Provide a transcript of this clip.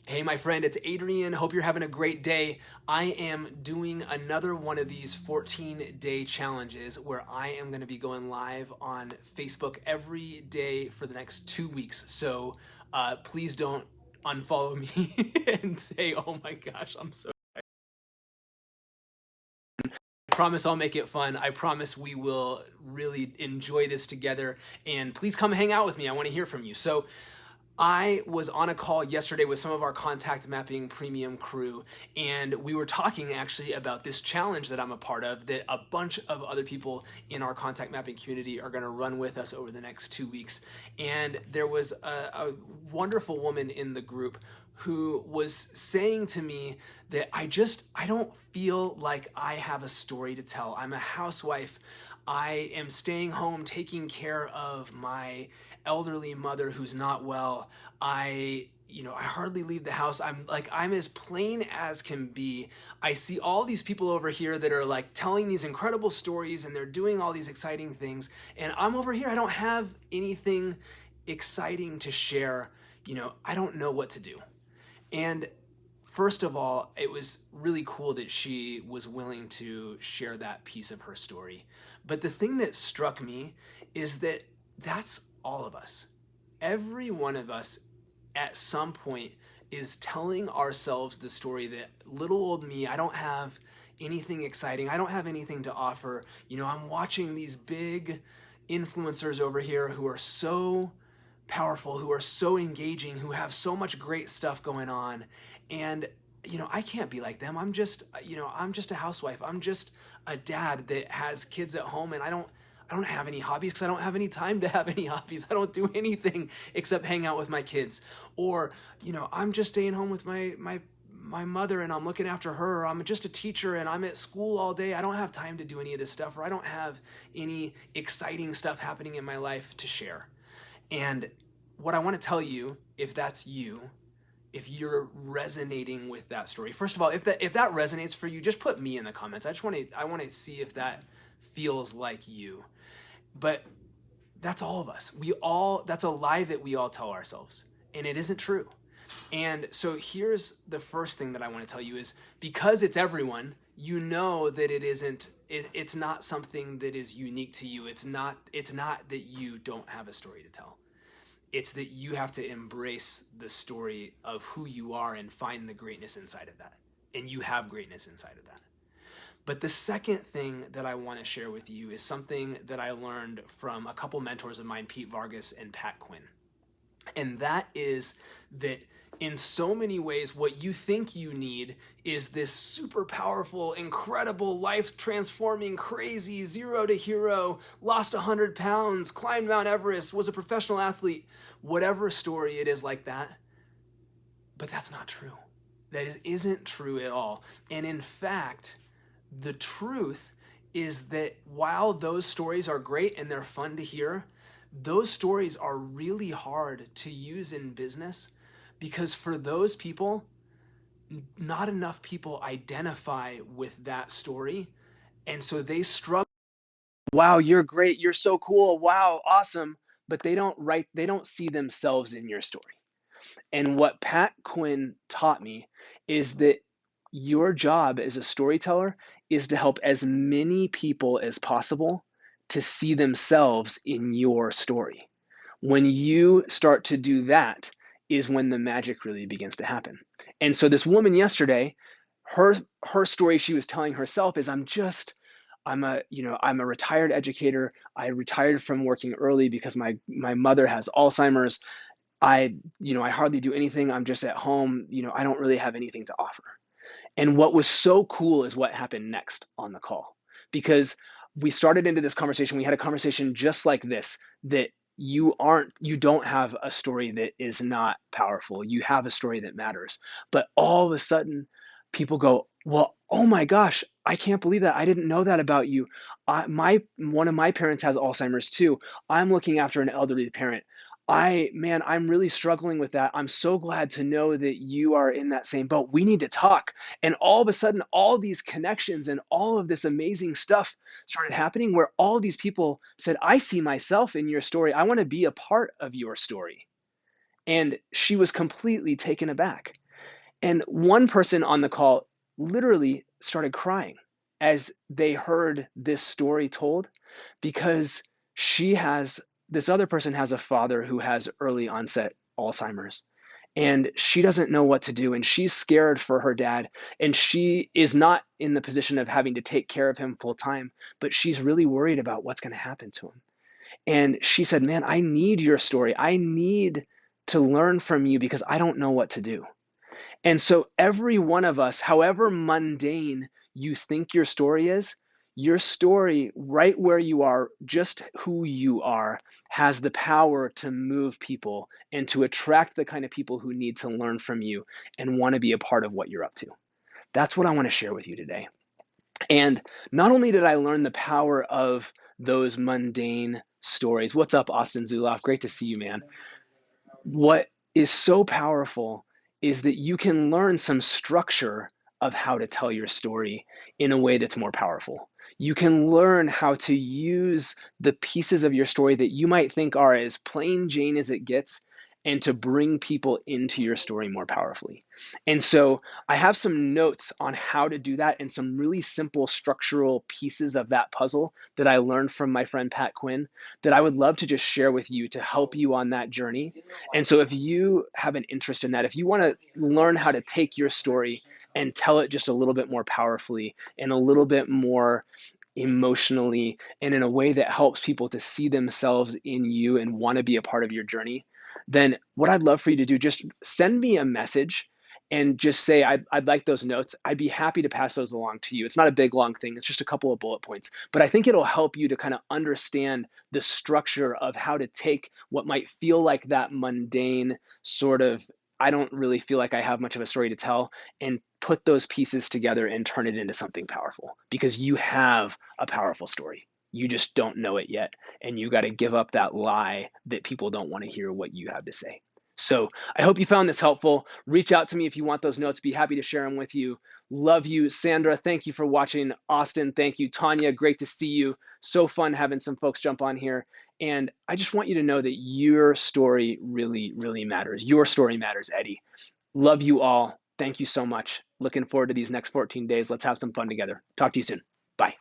Hey, my friend, it's Adrian. Hope you're having a great day. I am doing another one of these 14-day challenges where I am going to be going live on Facebook every day for the next 2 weeks. So please don't unfollow me and say, oh my gosh, I'm so. I promise I'll make it fun. I promise we will really enjoy this together. And please come hang out with me. I want to hear from you. So I was on a call yesterday with some of our contact mapping premium crew, and we were talking actually about this challenge that I'm a part of that a bunch of other people in our contact mapping community are going to run with us over the next 2 weeks. And there was a wonderful woman in the group who was saying to me that I don't feel like I have a story to tell. I'm a housewife. I am staying home taking care of my elderly mother who's not well. I hardly leave the house. I'm as plain as can be. I see all these people over here that are like telling these incredible stories and they're doing all these exciting things. And I'm over here. I don't have anything exciting to share. I don't know what to do. And first of all, it was really cool that she was willing to share that piece of her story. But the thing that struck me is that that's all of us. Every one of us at some point is telling ourselves the story that little old me, I don't have anything exciting. I don't have anything to offer. I'm watching these big influencers over here who are so powerful, who are so engaging, who have so much great stuff going on. And, I can't be like them. I'm just a housewife. I'm just a dad that has kids at home, and I don't have any hobbies because I don't have any time to have any hobbies. I don't do anything except hang out with my kids. Or, I'm just staying home with my mother and I'm looking after her. I'm just a teacher and I'm at school all day. I don't have time to do any of this stuff, or I don't have any exciting stuff happening in my life to share. And what I want to tell you, if that's you, if you're resonating with that story, first of all, if that resonates for you, just put me in the comments. I want to see if that feels like you. But that's all of us. That's a lie that we all tell ourselves, and it isn't true. And so here's the first thing that I want to tell you is, because it's everyone, that it's not something that is unique to you. It's not that you don't have a story to tell. It's that you have to embrace the story of who you are and find the greatness inside of that. And you have greatness inside of that. But the second thing that I want to share with you is something that I learned from a couple mentors of mine, Pete Vargas and Pat Quinn. And that is that in so many ways, what you think you need is this super powerful, incredible, life-transforming, crazy, zero to hero, lost 100 pounds, climbed Mount Everest, was a professional athlete, whatever story it is like that. But that's not true. That isn't true at all. And in fact, the truth is that while those stories are great and they're fun to hear, those stories are really hard to use in business, because for those people, not enough people identify with that story. And so they struggle. Wow, you're great. You're so cool. Wow, awesome. But they don't see themselves in your story. And what Pat Quinn taught me is that your job as a storyteller is to help as many people as possible to see themselves in your story. When you start to do that is when the magic really begins to happen. And so this woman yesterday, her story she was telling herself is, I'm a retired educator. I retired from working early because my mother has Alzheimer's. I hardly do anything. I'm just at home. I don't really have anything to offer. And what was so cool is what happened next on the call, because we started into this conversation. We had a conversation just like this, that you don't have a story that is not powerful. You have a story that matters. But all of a sudden, people go, well, oh my gosh, I can't believe that. I didn't know that about you. One of my parents has Alzheimer's too. I'm looking after an elderly parent. I'm really struggling with that. I'm so glad to know that you are in that same boat. We need to talk. And all of a sudden, all these connections and all of this amazing stuff started happening, where all these people said, I see myself in your story. I want to be a part of your story. And she was completely taken aback. And one person on the call literally started crying as they heard this story told, because she has this other person has a father who has early onset Alzheimer's, and she doesn't know what to do, and she's scared for her dad, and she is not in the position of having to take care of him full time, but she's really worried about what's going to happen to him. And she said, man, I need your story. I need to learn from you because I don't know what to do. And so every one of us, however mundane you think your story right where you are, just who you are, has the power to move people and to attract the kind of people who need to learn from you and want to be a part of what you're up to. That's what I want to share with you today. And not only did I learn the power of those mundane stories. What's up, Austin Zuloff? Great to see you, man. What is so powerful is that you can learn some structure of how to tell your story in a way that's more powerful. You can learn how to use the pieces of your story that you might think are as plain Jane as it gets, and to bring people into your story more powerfully. And so I have some notes on how to do that and some really simple structural pieces of that puzzle that I learned from my friend Pat Quinn that I would love to just share with you to help you on that journey. And so if you have an interest in that, if you want to learn how to take your story and tell it just a little bit more powerfully and a little bit more emotionally and in a way that helps people to see themselves in you and want to be a part of your journey, then what I'd love for you to do, just send me a message and just say, I'd like those notes. I'd be happy to pass those along to you. It's not a big, long thing. It's just a couple of bullet points. But I think it'll help you to kind of understand the structure of how to take what might feel like that mundane sort of, I don't really feel like I have much of a story to tell, and put those pieces together and turn it into something powerful, because you have a powerful story. You just don't know it yet. And you got to give up that lie that people don't want to hear what you have to say. So I hope you found this helpful. Reach out to me if you want those notes. Be happy to share them with you. Love you. Sandra, thank you for watching. Austin, thank you. Tanya, great to see you. So fun having some folks jump on here. And I just want you to know that your story really, really matters. Your story matters, Eddie. Love you all. Thank you so much. Looking forward to these next 14 days. Let's have some fun together. Talk to you soon. Bye.